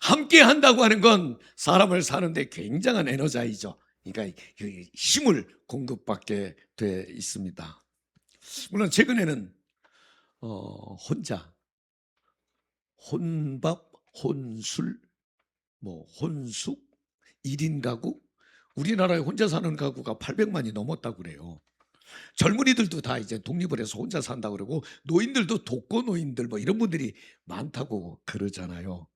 함께 한다고 하는 건 사람을 사는데 굉장한 에너자이죠. 그러니까 힘을 공급받게 돼 있습니다. 물론 최근에는 혼자 혼밥, 혼술, 혼숙, 1인 가구, 우리나라에 혼자 사는 가구가 800만이 넘었다고 그래요. 젊은이들도 다 이제 독립을 해서 혼자 산다고 그러고, 노인들도 독거노인들 이런 분들이 많다고 그러잖아요.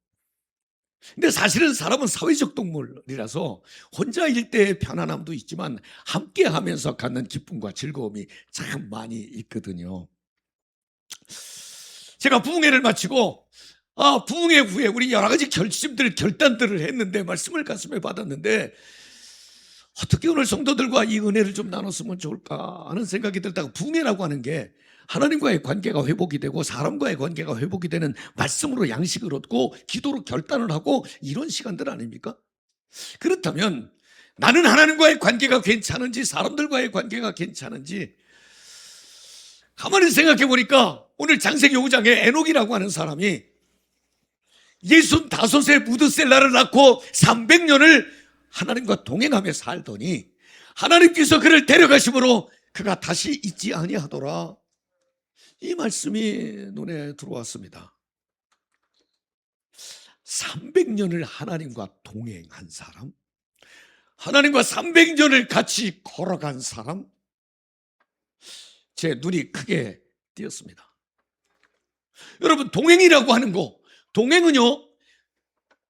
근데 사실은 사람은 사회적 동물이라서 혼자일 때의 편안함도 있지만 함께 하면서 갖는 기쁨과 즐거움이 참 많이 있거든요. 제가 부흥회를 마치고 부흥회 후에 우리 여러 가지 결단들을 했는데, 말씀을 가슴에 받았는데 어떻게 오늘 성도들과 이 은혜를 좀 나눴으면 좋을까 하는 생각이 들다가, 부흥회라고 하는 게 하나님과의 관계가 회복이 되고 사람과의 관계가 회복이 되는, 말씀으로 양식을 얻고 기도로 결단을 하고 이런 시간들 아닙니까? 그렇다면 나는 하나님과의 관계가 괜찮은지 사람들과의 관계가 괜찮은지 가만히 생각해 보니까, 오늘 창세기 5장에 에녹이라고 하는 사람이 65세 무드셀라를 낳고 300년을 하나님과 동행하며 살더니 하나님께서 그를 데려가심으로 그가 다시 있지 아니하더라. 이 말씀이 눈에 들어왔습니다. 300년을 하나님과 동행한 사람, 하나님과 300년을 같이 걸어간 사람, 제 눈이 크게 띄었습니다. 여러분, 동행이라고 하는 거, 동행은요,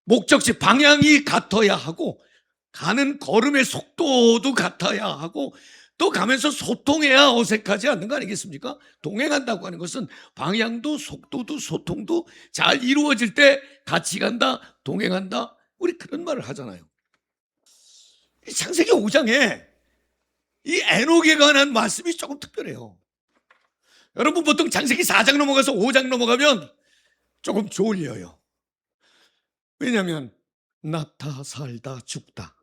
목적지 방향이 같아야 하고 가는 걸음의 속도도 같아야 하고 또 가면서 소통해야 어색하지 않는 거 아니겠습니까? 동행한다고 하는 것은 방향도 속도도 소통도 잘 이루어질 때 같이 간다, 동행한다, 우리 그런 말을 하잖아요. 창세기 5장에 이 에녹에 관한 말씀이 조금 특별해요. 여러분, 보통 창세기 4장 넘어가서 5장 넘어가면 조금 졸려요. 왜냐하면 낳다 살다 죽다,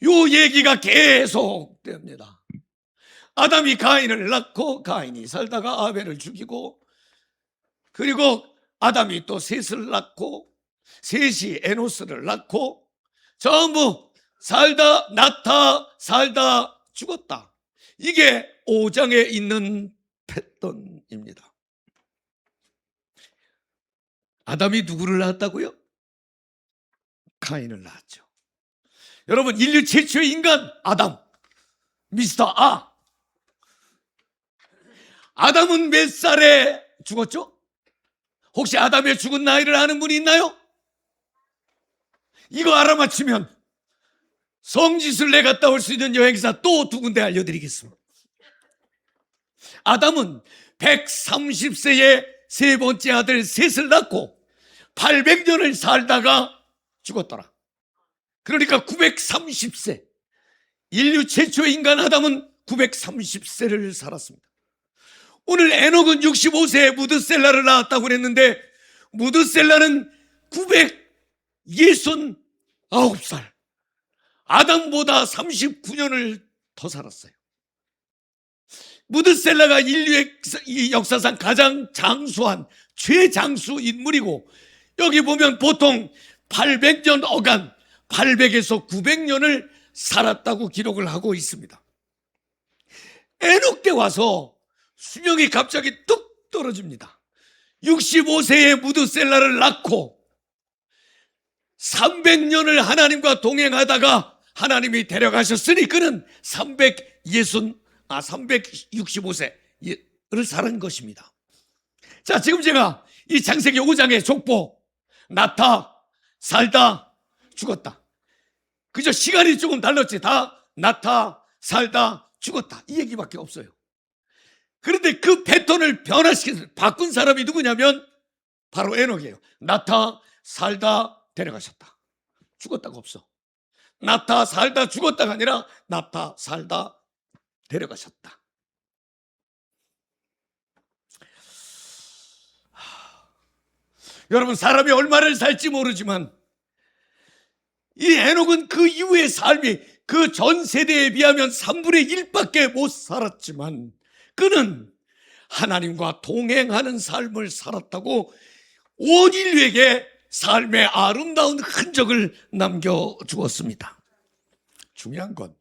요 얘기가 계속 됩니다. 아담이 가인을 낳고 가인이 살다가 아벨을 죽이고, 그리고 아담이 또 셋을 낳고 셋이 에노스를 낳고, 전부 살다 낳다 살다 죽었다. 이게 5장에 있는 패턴입니다. 아담이 누구를 낳았다고요? 가인을 낳았죠. 여러분, 인류 최초의 인간 아담, 미스터 아. 아담은 몇 살에 죽었죠? 혹시 아담의 죽은 나이를 아는 분이 있나요? 이거 알아맞히면 성지순례 갔다 올 수 있는 여행사 또 두 군데 알려드리겠습니다. 아담은 130세에 세 번째 아들 셋을 낳고 800년을 살다가 죽었더라. 그러니까 930세, 인류 최초의 인간 아담은 930세를 살았습니다. 오늘 에녹은 65세에 무드셀라를 낳았다고 그랬는데, 무드셀라는 969살, 아담보다 39년을 더 살았어요. 무드셀라가 인류의 역사상 가장 장수한 최장수 인물이고, 여기 보면 보통 800년 어간, 800에서 900년을 살았다고 기록을 하고 있습니다. 에녹 때 와서 수명이 갑자기 뚝 떨어집니다. 65세에 무드셀라를 낳고 300년을 하나님과 동행하다가 하나님이 데려가셨으니 그는 365세를 살은 것입니다. 자, 지금 제가 이 창세기 5장의 족보, 낳다 살다 죽었다, 그저 시간이 조금 달랐지, 다 낳다 살다 죽었다, 이 얘기밖에 없어요. 그런데 그 패턴을 변화시켜서 바꾼 사람이 누구냐면 바로 에녹이에요. 낳다 살다 데려가셨다, 죽었다가 없어. 낳다 살다 죽었다가 아니라 낳다 살다 데려가셨다. 여러분, 사람이 얼마를 살지 모르지만 이 에녹은 그 이후의 삶이 그 전 세대에 비하면 3분의 1밖에 못 살았지만 그는 하나님과 동행하는 삶을 살았다고 온 인류에게 삶의 아름다운 흔적을 남겨주었습니다. 중요한 건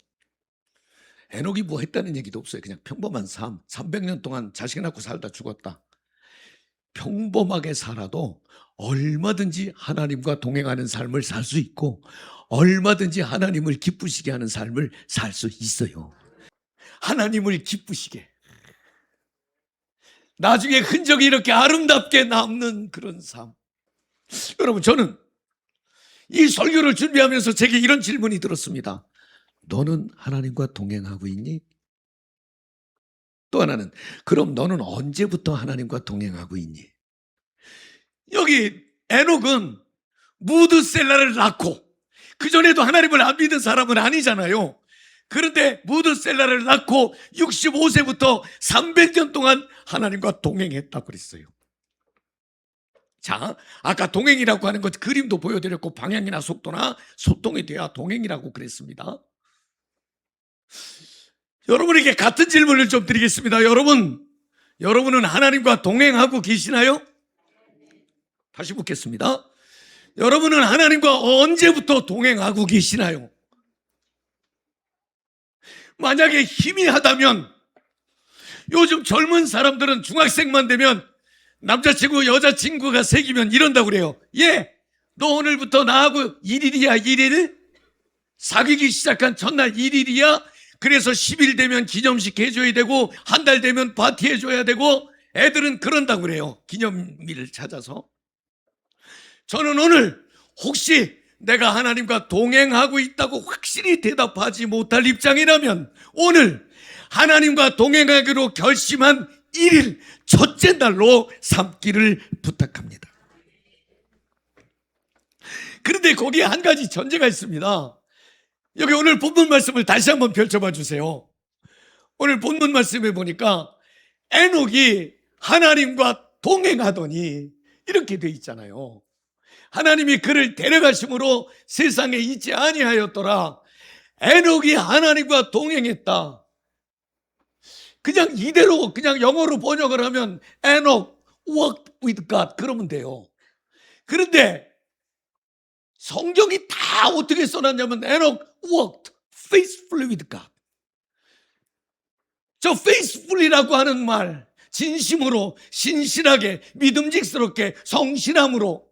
에녹이 뭐 했다는 얘기도 없어요. 그냥 평범한 삶, 300년 동안 자식 낳고 살다 죽었다. 평범하게 살아도 얼마든지 하나님과 동행하는 삶을 살 수 있고 얼마든지 하나님을 기쁘시게 하는 삶을 살 수 있어요. 하나님을 기쁘시게, 나중에 흔적이 이렇게 아름답게 남는 그런 삶. 여러분, 저는 이 설교를 준비하면서 제게 이런 질문이 들었습니다. 너는 하나님과 동행하고 있니? 또 하나는, 그럼 너는 언제부터 하나님과 동행하고 있니? 여기 에녹은 무드셀라를 낳고, 그전에도 하나님을 안 믿은 사람은 아니잖아요. 그런데 무드셀라를 낳고 65세부터 300년 동안 하나님과 동행했다고 그랬어요. 자, 아까 동행이라고 하는 것 그림도 보여드렸고 방향이나 속도나 소통이 돼야 동행이라고 그랬습니다. 여러분에게 같은 질문을 좀 드리겠습니다. 여러분은 하나님과 동행하고 계시나요? 다시 묻겠습니다. 여러분은 하나님과 언제부터 동행하고 계시나요? 만약에 희미하다면, 요즘 젊은 사람들은 중학생만 되면 남자친구 여자친구가 생기면 이런다고 그래요. 너 오늘부터 나하고 1일이야 1일? 사귀기 시작한 첫날 1일이야? 그래서 10일 되면 기념식 해줘야 되고 한 달 되면 파티 해줘야 되고, 애들은 그런다고 그래요. 기념일을 찾아서. 저는 오늘 혹시 내가 하나님과 동행하고 있다고 확실히 대답하지 못할 입장이라면, 오늘 하나님과 동행하기로 결심한 1일 첫째 날로 삼기를 부탁합니다. 그런데 거기에 한 가지 전제가 있습니다. 여기 오늘 본문 말씀을 다시 한번 펼쳐봐 주세요. 오늘 본문 말씀에 보니까 에녹이 하나님과 동행하더니 이렇게 돼 있잖아요. 하나님이 그를 데려가심으로 세상에 있지 아니하였더라. 에녹이 하나님과 동행했다. 그냥 이대로 그냥 영어로 번역을 하면 Enoch walked with God 그러면 돼요. 그런데 성경이 다 어떻게 써놨냐면 Enoch walked faithfully with God. 저 faithfully라고 하는 말, 진심으로, 신실하게, 믿음직스럽게, 성실함으로,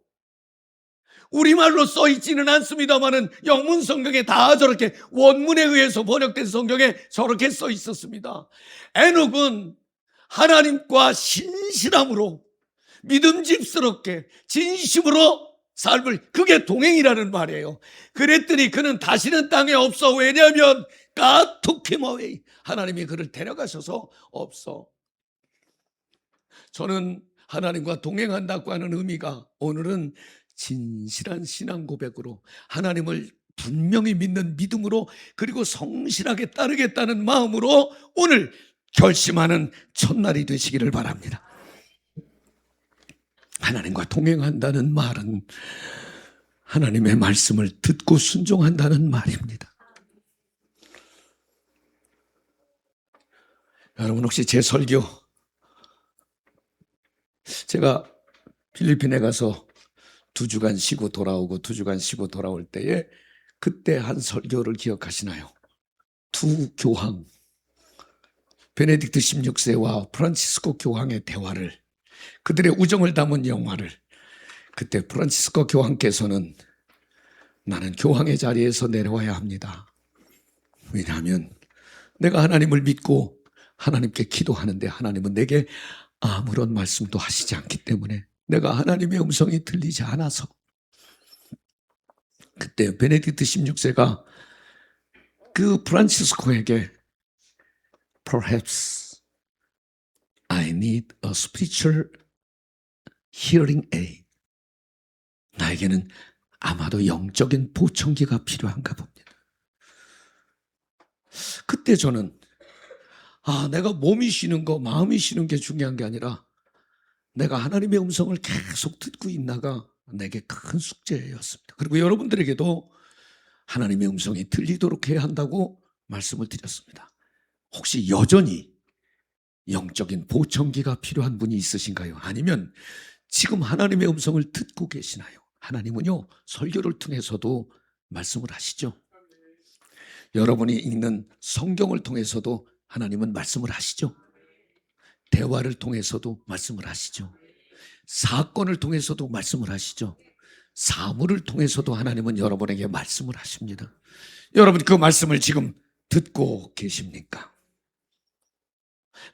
우리말로 써있지는 않습니다만은 영문 성경에 다 저렇게 원문에 의해서 번역된 성경에 저렇게 써 있었습니다. 에녹은 하나님과 신실함으로, 믿음직스럽게, 진심으로 삶을, 그게 동행이라는 말이에요. 그랬더니 그는 다시는 땅에 없어. 왜냐하면 God took him away. 하나님이 그를 데려가셔서 없어. 저는 하나님과 동행한다고 하는 의미가 오늘은 진실한 신앙 고백으로, 하나님을 분명히 믿는 믿음으로, 그리고 성실하게 따르겠다는 마음으로 오늘 결심하는 첫날이 되시기를 바랍니다. 하나님과 동행한다는 말은 하나님의 말씀을 듣고 순종한다는 말입니다. 여러분, 혹시 제 설교, 제가 필리핀에 가서 2주간 쉬고 돌아오고 2주간 쉬고 돌아올 때에 그때 한 설교를 기억하시나요? 두 교황, 베네딕트 16세와 프란치스코 교황의 대화를, 그들의 우정을 담은 영화를, 그때 프란치스코 교황께서는 나는 교황의 자리에서 내려와야 합니다. 왜냐하면 내가 하나님을 믿고 하나님께 기도하는데 하나님은 내게 아무런 말씀도 하시지 않기 때문에, 내가 하나님의 음성이 들리지 않아서. 그때 베네딕트 16세가 그 프란치스코에게 Perhaps I need a spiritual hearing aid. 나에게는 아마도 영적인 보청기가 필요한가 봅니다. 그때 저는 내가 몸이 쉬는 거, 마음이 쉬는 게 중요한 게 아니라 내가 하나님의 음성을 계속 듣고 있나가 내게 큰 숙제였습니다. 그리고 여러분들에게도 하나님의 음성이 들리도록 해야 한다고 말씀을 드렸습니다. 혹시 여전히 영적인 보청기가 필요한 분이 있으신가요? 아니면 지금 하나님의 음성을 듣고 계시나요? 하나님은요, 설교를 통해서도 말씀을 하시죠. 여러분이 읽는 성경을 통해서도 하나님은 말씀을 하시죠. 대화를 통해서도 말씀을 하시죠. 사건을 통해서도 말씀을 하시죠. 사물을 통해서도 하나님은 여러분에게 말씀을 하십니다. 여러분, 그 말씀을 지금 듣고 계십니까?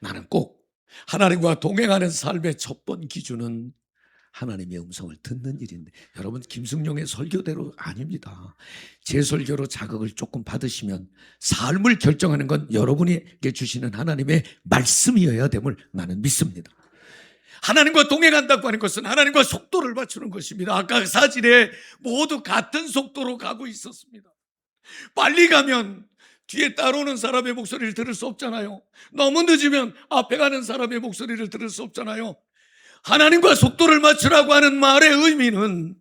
나는 꼭 하나님과 동행하는 삶의 첫 번 기준은 하나님의 음성을 듣는 일인데, 여러분, 김승용의 설교대로 아닙니다. 제 설교로 자극을 조금 받으시면 삶을 결정하는 건 여러분에게 주시는 하나님의 말씀이어야 됨을 나는 믿습니다. 하나님과 동행한다고 하는 것은 하나님과 속도를 맞추는 것입니다. 아까 사진에 모두 같은 속도로 가고 있었습니다. 빨리 가면 뒤에 따라오는 사람의 목소리를 들을 수 없잖아요. 너무 늦으면 앞에 가는 사람의 목소리를 들을 수 없잖아요. 하나님과 속도를 맞추라고 하는 말의 의미는,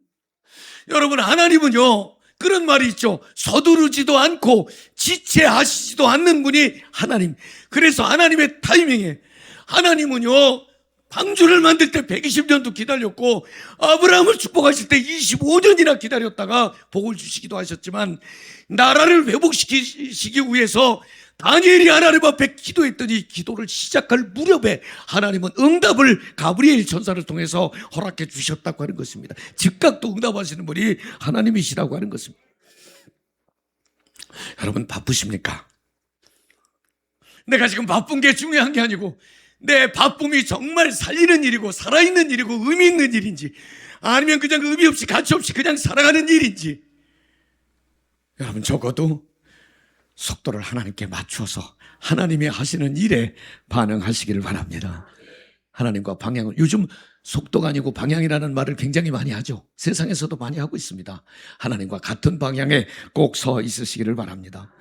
여러분, 하나님은요, 그런 말이 있죠. 서두르지도 않고 지체하시지도 않는 분이 하나님. 그래서 하나님의 타이밍에, 하나님은요, 방주를 만들 때 120년도 기다렸고 아브라함을 축복하실 때 25년이나 기다렸다가 복을 주시기도 하셨지만, 나라를 회복시키시기 위해서 다니엘이 하나님 앞에 기도했더니 기도를 시작할 무렵에 하나님은 응답을 가브리엘 천사를 통해서 허락해 주셨다고 하는 것입니다. 즉각도 응답하시는 분이 하나님이시라고 하는 것입니다. 여러분, 바쁘십니까? 내가 지금 바쁜 게 중요한 게 아니고, 내 바쁨이 정말 살리는 일이고 살아있는 일이고 의미 있는 일인지, 아니면 그냥 의미 없이 가치 없이 그냥 살아가는 일인지, 여러분, 적어도 속도를 하나님께 맞추어서 하나님이 하시는 일에 반응하시기를 바랍니다. 하나님과 방향을, 요즘 속도가 아니고 방향이라는 말을 굉장히 많이 하죠. 세상에서도 많이 하고 있습니다. 하나님과 같은 방향에 꼭 서 있으시기를 바랍니다.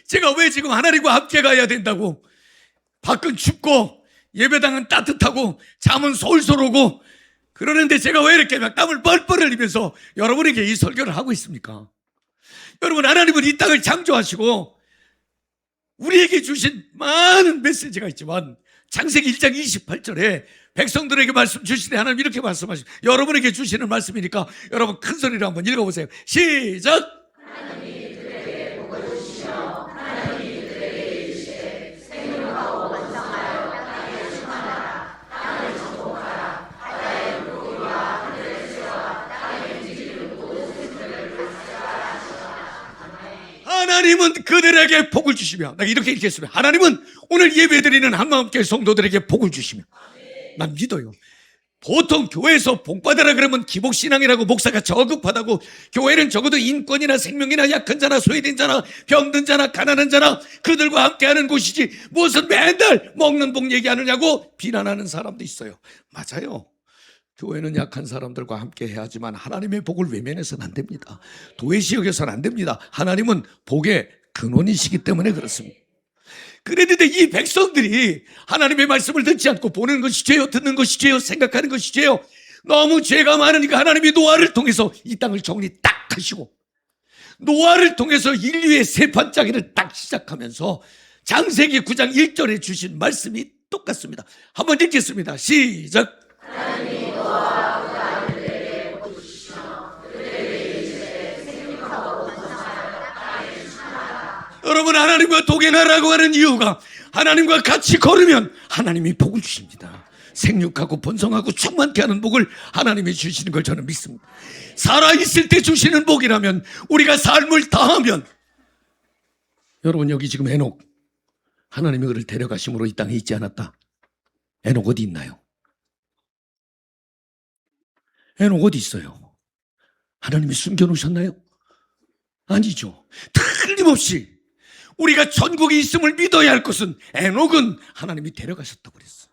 제가 왜 지금 하나님과 함께 가야 된다고, 밖은 춥고 예배당은 따뜻하고 잠은 솔솔 오고 그러는데 제가 왜 이렇게 막 땀을 뻘뻘 흘리면서 여러분에게 이 설교를 하고 있습니까? 여러분, 하나님은 이 땅을 창조하시고 우리에게 주신 많은 메시지가 있지만, 창세기 1장 28절에 백성들에게 말씀 주시되 하나님 이렇게 말씀하십니다. 여러분에게 주시는 말씀이니까 여러분 큰 소리로 한번 읽어보세요. 시작! 하나님이 그들에게 복을 주시며 하나님이 그들에게 이르시되 생육하고 번성하여 땅에 충만하라. 땅을 정복하라. 바다의 물고기와 하늘의 새와 땅에 움직이는 모든 생물을 다스려라 하시더라. 하나님은 그들에게 복을 주시며, 내가 이렇게 읽겠습니다. 하나님은 오늘 예배드리는 한마음교회 성도들에게 복을 주시며, 난 믿어요. 보통 교회에서 복 받으라 그러면 기복신앙이라고 목사가 저급하다고, 교회는 적어도 인권이나 생명이나 약한 자나 소외된 자나 병든 자나 가난한 자나 그들과 함께하는 곳이지 무슨 맨날 먹는 복 얘기하느냐고 비난하는 사람도 있어요. 맞아요. 교회는 약한 사람들과 함께 해야지만 하나님의 복을 외면해서는 안 됩니다. 도외시 여겨서는 안 됩니다. 하나님은 복의 근원이시기 때문에 그렇습니다. 그랬는데 이 백성들이 하나님의 말씀을 듣지 않고, 보는 것이 죄요, 듣는 것이 죄요, 생각하는 것이 죄요, 너무 죄가 많으니까 하나님이 노아를 통해서 이 땅을 정리 딱 하시고, 노아를 통해서 인류의 새 반짝이를 딱 시작하면서 창세기 9장 1절에 주신 말씀이 똑같습니다. 한번 읽겠습니다. 시작! 하나님이 노아와 그 아들들에게 복 주시며 그들에게 이르시되 생육하고 번성하여 땅에 충만하라. 여러분, 하나님과 동행하라고 하는 이유가, 하나님과 같이 걸으면 하나님이 복을 주십니다. 생육하고 번성하고 충만케 하는 복을 하나님이 주시는 걸 저는 믿습니다. 살아있을 때 주시는 복이라면, 우리가 삶을 다하면, 여러분, 여기 지금 에녹, 하나님이 그를 데려가심으로 이 땅에 있지 않았다. 에녹 어디 있나요? 에녹 어디 있어요? 하나님이 숨겨놓으셨나요? 아니죠. 틀림없이 우리가 천국에 있음을 믿어야 할 것은, 에녹은 하나님이 데려가셨다고 그랬어.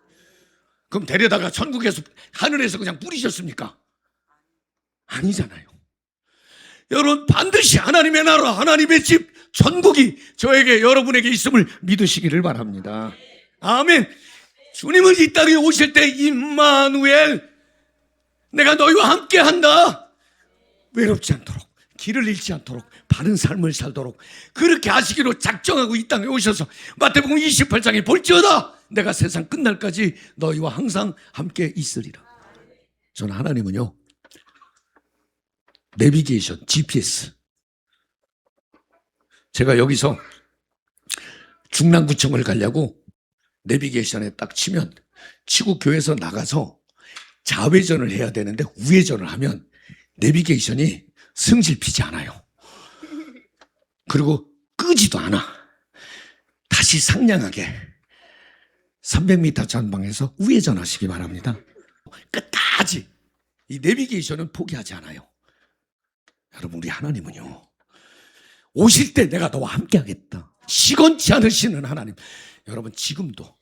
그럼 데려다가 천국에서, 하늘에서 그냥 뿌리셨습니까? 아니잖아요. 여러분, 반드시 하나님의 나라, 하나님의 집, 천국이 저에게, 여러분에게 있음을 믿으시기를 바랍니다. 아멘. 주님은 이 땅에 오실 때 임마누엘, 내가 너희와 함께 한다. 외롭지 않도록, 길을 잃지 않도록, 바른 삶을 살도록 그렇게 하시기로 작정하고 이 땅에 오셔서 마태복음 28장에 볼지어다 내가 세상 끝날까지 너희와 항상 함께 있으리라. 저는 하나님은요, 내비게이션, GPS. 제가 여기서 중랑구청을 가려고 내비게이션에 딱 치면 치고 교회에서 나가서 좌회전을 해야 되는데 우회전을 하면 내비게이션이 승질피지 않아요. 그리고 끄지도 않아. 다시 상냥하게 300m 전방에서 우회전하시기 바랍니다. 끝까지 이 내비게이션은 포기하지 않아요. 여러분, 우리 하나님은요, 오실 때 내가 너와 함께 하겠다, 시건치 않으시는 하나님. 여러분, 지금도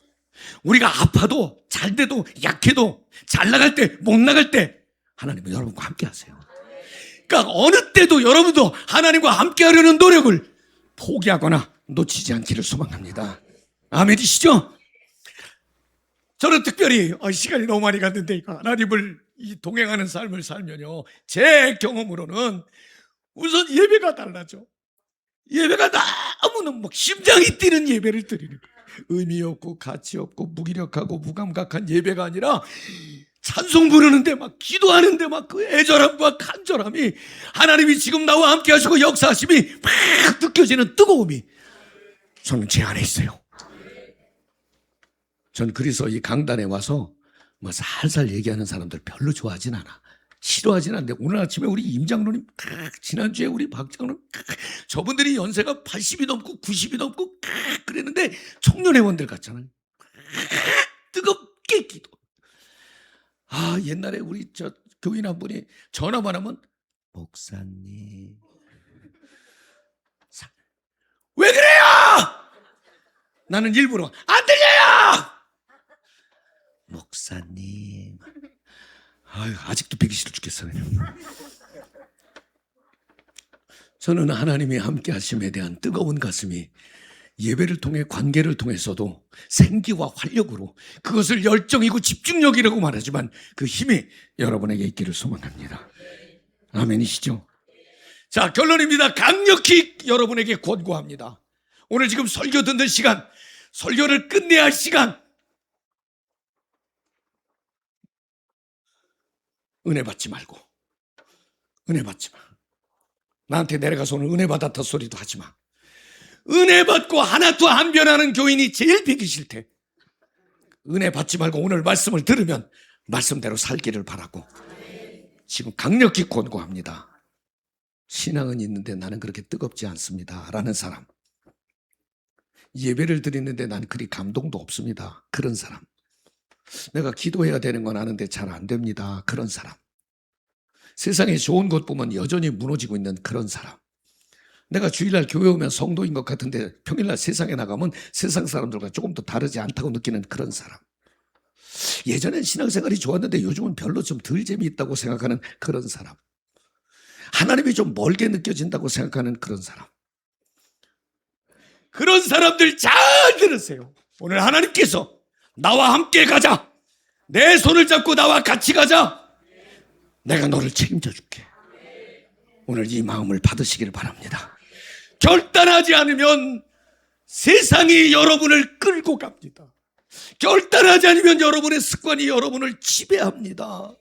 우리가 아파도 잘 돼도 약해도 잘 나갈 때 못 나갈 때 하나님은 여러분과 함께 하세요. 그러니까 어느 때도 여러분도 하나님과 함께 하려는 노력을 포기하거나 놓치지 않기를 소망합니다. 아멘이시죠? 저는 특별히 시간이 너무 많이 갔는데 하나님을 동행하는 삶을 살면요, 제 경험으로는 우선 예배가 달라져. 예배가 너무너무 막 심장이 뛰는 예배를 드리는 거예요. 의미 없고 가치 없고 무기력하고 무감각한 예배가 아니라 찬송 부르는데 막 기도하는데 막 그 애절함과 간절함이, 하나님이 지금 나와 함께 하시고 역사하심이 막 느껴지는 뜨거움이 저는 제 안에 있어요. 전 그래서 이 강단에 와서 뭐 살살 얘기하는 사람들 별로 좋아하진 않아. 싫어하진 않는데 오늘 아침에 우리 임 장로님, 지난주에 우리 박 장로님, 저분들이 연세가 80이 넘고 90이 넘고 그랬는데 청년회원들 같잖아요. 뜨겁게 기도. 옛날에 우리 저 교인 한 분이 전화만 하면 목사님 왜 그래요? 나는 일부러 안 들려요. 목사님. 아직도 뵙기 싫어 죽겠어요. 저는 하나님이 함께 하심에 대한 뜨거운 가슴이 예배를 통해, 관계를 통해서도 생기와 활력으로, 그것을 열정이고 집중력이라고 말하지만 그 힘이 여러분에게 있기를 소망합니다. 아멘이시죠? 자, 결론입니다. 강력히 여러분에게 권고합니다. 오늘 지금 설교 듣는 시간, 설교를 끝내야 할 시간, 은혜 받지 말고, 은혜 받지 마. 나한테 내려가서 오늘 은혜 받았다 소리도 하지 마. 은혜 받고 하나도 안 변하는 교인이 제일 뵙기 싫대. 은혜 받지 말고 오늘 말씀을 들으면 말씀대로 살기를 바라고 지금 강력히 권고합니다. 신앙은 있는데 나는 그렇게 뜨겁지 않습니다 라는 사람, 예배를 드리는데 난 그리 감동도 없습니다, 그런 사람, 내가 기도해야 되는 건 아는데 잘 안 됩니다, 그런 사람, 세상에 좋은 것 보면 여전히 무너지고 있는 그런 사람, 내가 주일날 교회 오면 성도인 것 같은데 평일날 세상에 나가면 세상 사람들과 조금 더 다르지 않다고 느끼는 그런 사람, 예전엔 신앙생활이 좋았는데 요즘은 별로 좀 덜 재미있다고 생각하는 그런 사람, 하나님이 좀 멀게 느껴진다고 생각하는 그런 사람, 그런 사람들 잘 들으세요. 오늘 하나님께서 나와 함께 가자, 내 손을 잡고 나와 같이 가자, 내가 너를 책임져 줄게, 오늘 이 마음을 받으시기를 바랍니다. 결단하지 않으면 세상이 여러분을 끌고 갑니다. 결단하지 않으면 여러분의 습관이 여러분을 지배합니다.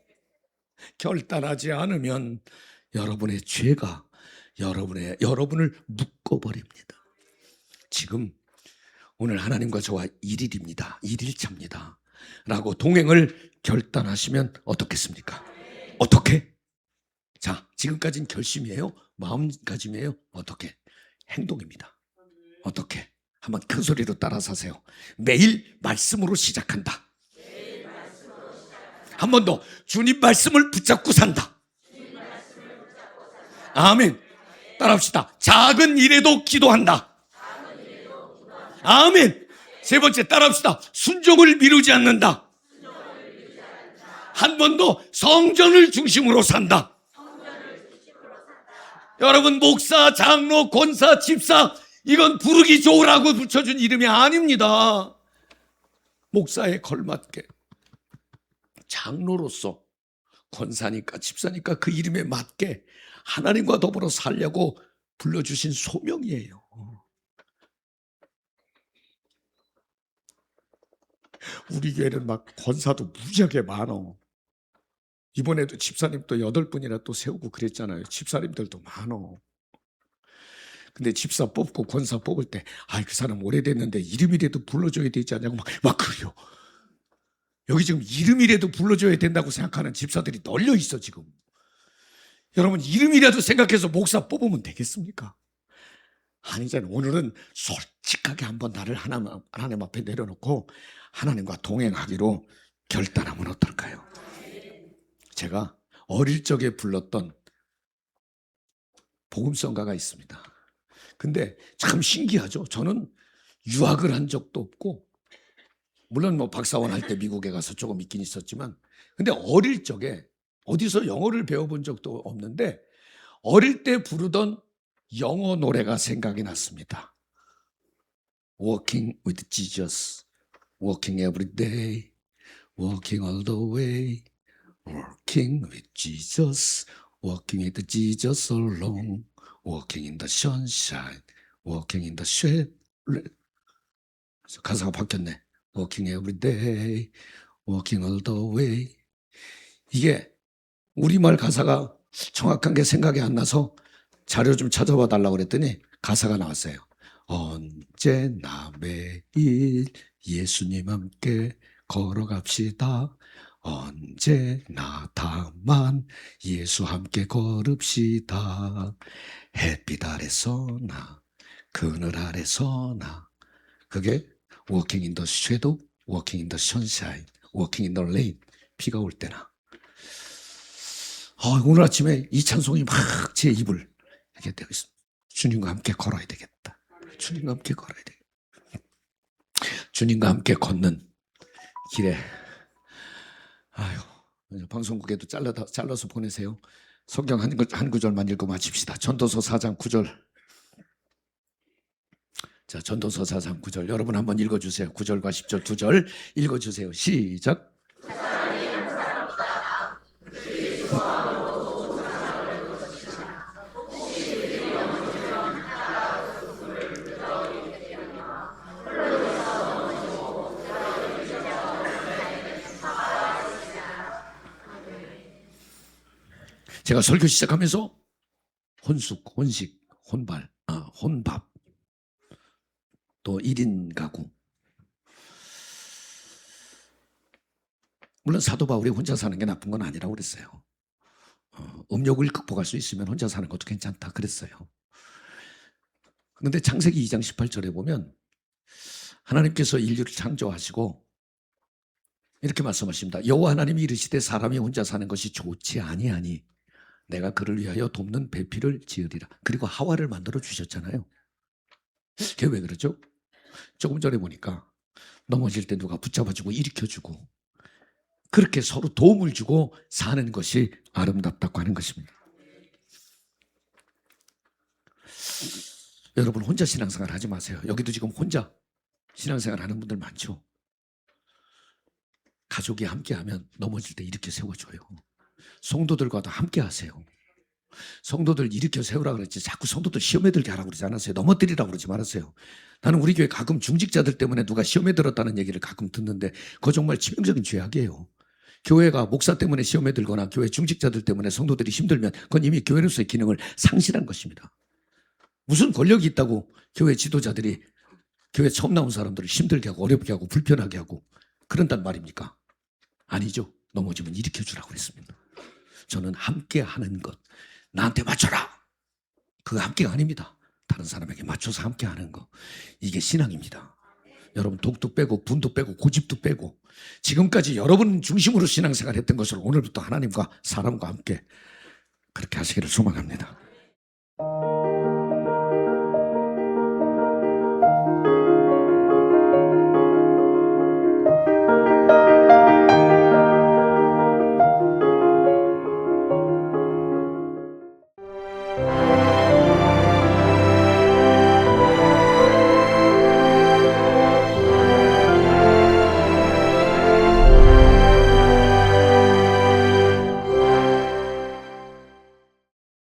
결단하지 않으면 여러분의 죄가 여러분을 묶어버립니다. 지금 오늘 하나님과 저와 1일입니다. 1일차입니다. 라고 동행을 결단하시면 어떻겠습니까? 어떻게? 자, 지금까지는 결심이에요? 마음가짐이에요? 어떻게? 행동입니다. 어떻게? 한번 큰 소리로 따라서 하세요. 매일 말씀으로 시작한다. 한 번 더. 주님 말씀을 붙잡고 산다. 아멘. 따라합시다. 작은 일에도 기도한다. 아멘. 세 번째, 따라합시다. 순종을 미루지 않는다. 한 번 더. 성전을 중심으로 산다. 여러분, 목사, 장로, 권사, 집사, 이건 부르기 좋으라고 붙여준 이름이 아닙니다. 목사에 걸맞게, 장로로서, 권사니까 집사니까 그 이름에 맞게 하나님과 더불어 살려고 불러주신 소명이에요. 우리 교회는 막 권사도 무지하게 많어. 이번에도 집사님 또 8분이나 또 세우고 그랬잖아요. 집사님들도 많어. 근데 집사 뽑고 권사 뽑을 때, 그 사람 오래됐는데 이름이라도 불러줘야 되지 않냐고 막 그래요. 여기 지금 이름이라도 불러줘야 된다고 생각하는 집사들이 널려 있어, 지금. 여러분, 이름이라도 생각해서 목사 뽑으면 되겠습니까? 아니잖아요. 오늘은 솔직하게 한번 나를 하나님 앞에 내려놓고 하나님과 동행하기로 결단하면 어떨까요? 제가 어릴 적에 불렀던 복음성가가 있습니다. 근데 참 신기하죠. 저는 유학을 한 적도 없고, 물론 뭐 박사원 할 때 미국에 가서 조금 있긴 있었지만, 근데 어릴 적에 어디서 영어를 배워본 적도 없는데 어릴 때 부르던 영어 노래가 생각이 났습니다. Walking with Jesus, walking every day, walking all the way, walking with Jesus, walking with Jesus alone, walking in the sunshine, walking in the shade. 그래서 가사가 바뀌었네. Walking every day, walking all the way. 이게 우리말 가사가 정확한 게 생각이 안 나서 자료 좀 찾아봐 달라고 그랬더니 가사가 나왔어요. 언제나 매일 예수님 함께 걸어갑시다. 언제나 다만 예수 함께 걸읍시다. 햇빛 아래서나 그늘 아래서나. 그게 walking in the shadow, walking in the sunshine, walking in the rain. 비가 올 때나. 오늘 아침에 이 찬송이 막 제 입을 이렇게 되고 있습니다. 주님과 함께 걸어야 되겠다. 주님과 함께 걸어야 되겠다. 주님과 함께 걷는 길에, 방송국에도 잘라서 보내세요. 성경 한 구절만 읽고 마칩시다. 전도서 4장 9절. 자, 전도서 4장 9절. 여러분 한번 읽어주세요. 9절과 10절 2절 읽어주세요. 시작. 제가 설교 시작하면서 혼숙, 혼식, 혼밥, 또 1인 가구. 물론 사도 바울이 혼자 사는 게 나쁜 건 아니라고 그랬어요. 음욕을 극복할 수 있으면 혼자 사는 것도 괜찮다 그랬어요. 그런데 창세기 2장 18절에 보면 하나님께서 인류를 창조하시고 이렇게 말씀하십니다. 여호와 하나님이 이르시되 사람이 혼자 사는 것이 좋지 아니하니 내가 그를 위하여 돕는 배필을 지으리라. 그리고 하와를 만들어 주셨잖아요. 그게 왜 그러죠? 조금 전에 보니까 넘어질 때 누가 붙잡아주고 일으켜주고 그렇게 서로 도움을 주고 사는 것이 아름답다고 하는 것입니다. 여러분 혼자 신앙생활 하지 마세요. 여기도 지금 혼자 신앙생활 하는 분들 많죠. 가족이 함께하면 넘어질 때 일으켜 세워줘요. 성도들과도 함께 하세요. 성도들 일으켜 세우라 그랬지 자꾸 성도들 시험에 들게 하라고 그러지 않았어요. 넘어뜨리라고 그러지 말았어요. 나는 우리 교회 가끔 중직자들 때문에 누가 시험에 들었다는 얘기를 가끔 듣는데 그거 정말 치명적인 죄악이에요. 교회가 목사 때문에 시험에 들거나 교회 중직자들 때문에 성도들이 힘들면 그건 이미 교회로서의 기능을 상실한 것입니다. 무슨 권력이 있다고 교회 지도자들이 교회 처음 나온 사람들을 힘들게 하고 어렵게 하고 불편하게 하고 그런단 말입니까? 아니죠. 넘어지면 일으켜주라고 그랬습니다. 저는 함께 하는 것, 나한테 맞춰라. 그거 함께가 아닙니다. 다른 사람에게 맞춰서 함께 하는 거. 이게 신앙입니다. 여러분 독도 빼고 분도 빼고 고집도 빼고 지금까지 여러분 중심으로 신앙생활 했던 것을 오늘부터 하나님과 사람과 함께 그렇게 하시기를 소망합니다.